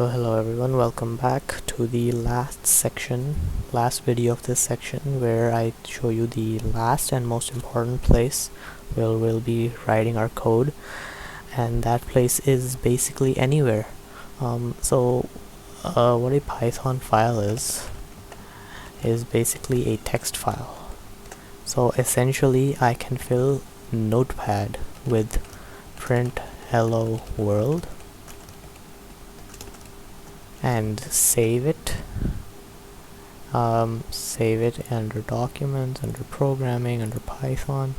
So hello everyone, welcome back to the last video of this section where I show you the last and most important place where we'll be writing our code, and that place is basically anywhere. What a Python file is basically a text file. So essentially I can fill Notepad with print hello world and save it under documents, under programming, under Python.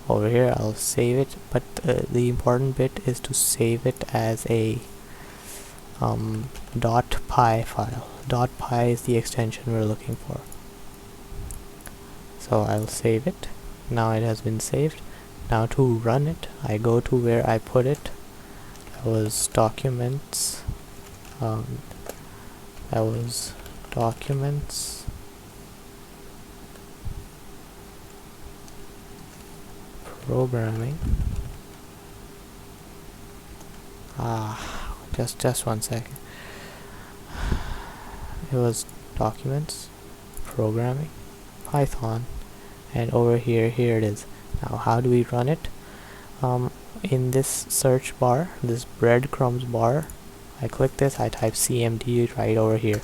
Over here I'll save it, but the important bit is to save it as a .py file. .py is the extension we're looking for. So I'll save it. Now it has been saved. Now to run it, I go to where I put it. That was documents. Programming. Just 1 second. It was documents, programming, Python, and over here it is. Now how do we run it? In this search bar, this breadcrumbs bar, I click this, I type cmd right over here.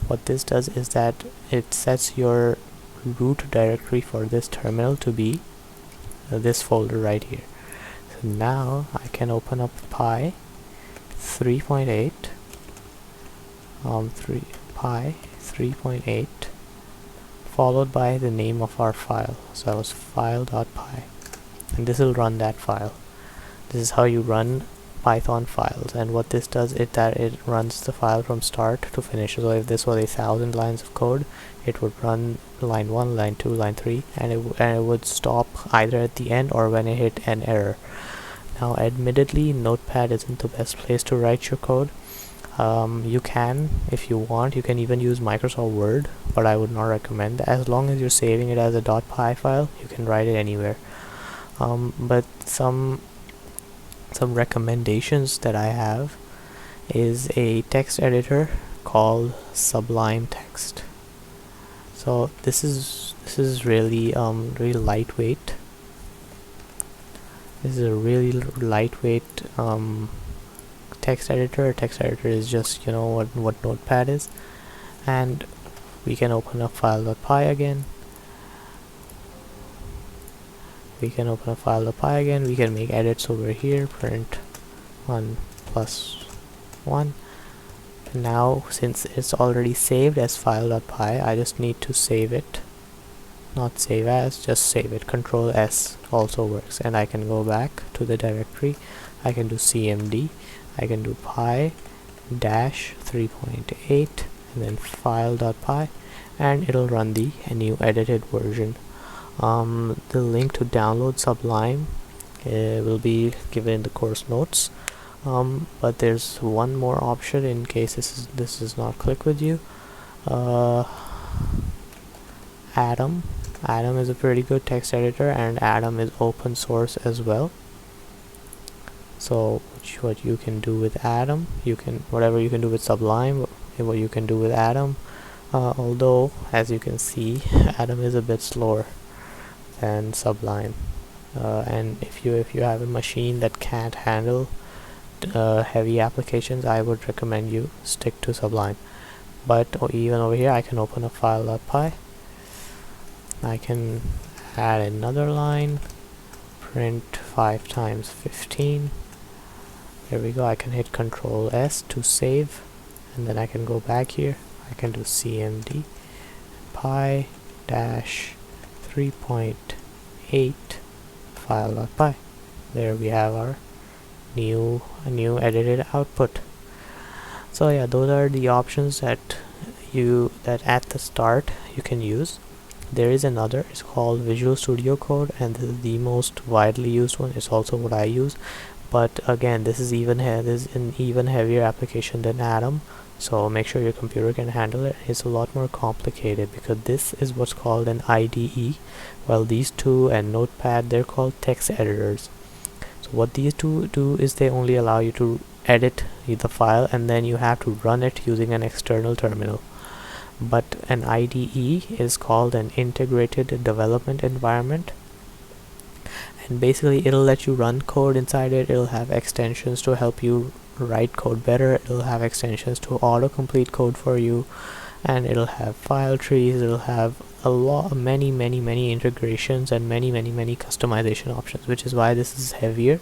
What this does is that it sets your root directory for this terminal to be this folder right here. So now I can open up Py 3.8, Py 3.8, followed by the name of our file. So that was file.py, and this will run that file. This is how you run Python files, and what this does is that it runs the file from start to finish. So if this was 1,000 lines of code, it would run line 1, line 2, line 3, and it would stop either at the end or when it hit an error. Now admittedly, Notepad isn't the best place to write your code. You can, if you want, you can even use Microsoft Word, but I would not recommend that. As long as you're saving it as a .py file, you can write it anywhere. But some recommendations that I have is a text editor called Sublime Text. So this is really lightweight. This is a really lightweight text editor. A text editor is just, you know, what Notepad is. And we can open up file.py again. We can open a file.py again. We can make edits over here, print 1 plus 1. And now since it's already saved as file.py, I just need to save it. Not save as, just save it. Control S also works, and I can go back to the directory. I can do cmd, I can do py dash 3.8 and then file.py, and it'll run the new edited version. The link to download Sublime will be given in the course notes, but there's one more option in case this is not click with you. Atom is a pretty good text editor, and Atom is open source as well. So what you can do with Atom, whatever you can do with Sublime, what you can do with Atom, although as you can see, Atom is a bit slower than Sublime, and if you have a machine that can't handle heavy applications, I would recommend you stick to Sublime. But even over here I can open a file.py. I can add another line, print 5 times 15. There we go. I can hit Control S to save, and then I can go back here. I can do cmd py dash 3.8 file.py. There we have our new edited output. So yeah, those are the options that at the start you can use. There is another, it's called Visual Studio Code, and this is the most widely used one. It's also what I use, but again, this is an even heavier application than Atom. So make sure your computer can handle it. It's a lot more complicated because this is what's called an IDE, while these two and Notepad, they're called text editors. So what these two do is they only allow you to edit the file, and then you have to run it using an external terminal. But an IDE is called an integrated development environment, and basically it'll let you run code inside it. It'll have extensions to help you write code better. It'll have extensions to autocomplete code for you, and it'll have file trees. It'll have many integrations and many customization options, which is why this is heavier.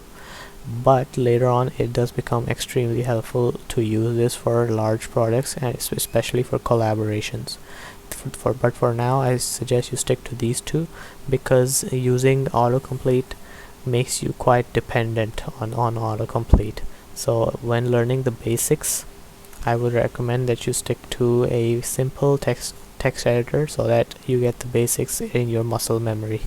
But later on it does become extremely helpful to use this for large projects, and especially for collaborations. But for now I suggest you stick to these two, because using autocomplete makes you quite dependent on autocomplete. So when learning the basics, I would recommend that you stick to a simple text editor, so that you get the basics in your muscle memory.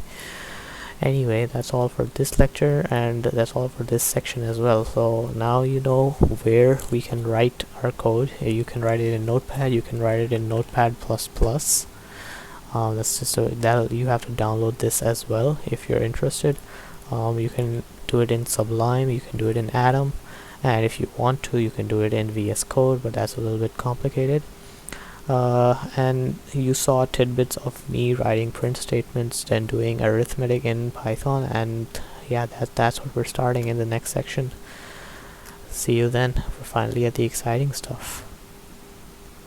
Anyway, that's all for this lecture, and that's all for this section as well. So now you know where we can write our code. You can write it in Notepad, you can write it in Notepad++. That's just that you have to download this as well if you're interested. You can do it in Sublime, you can do it in Atom, and if you want to, you can do it in VS Code, but that's a little bit complicated. And you saw tidbits of me writing print statements, then doing arithmetic in Python, and yeah, that's what we're starting in the next section. See you then. We're finally at the exciting stuff.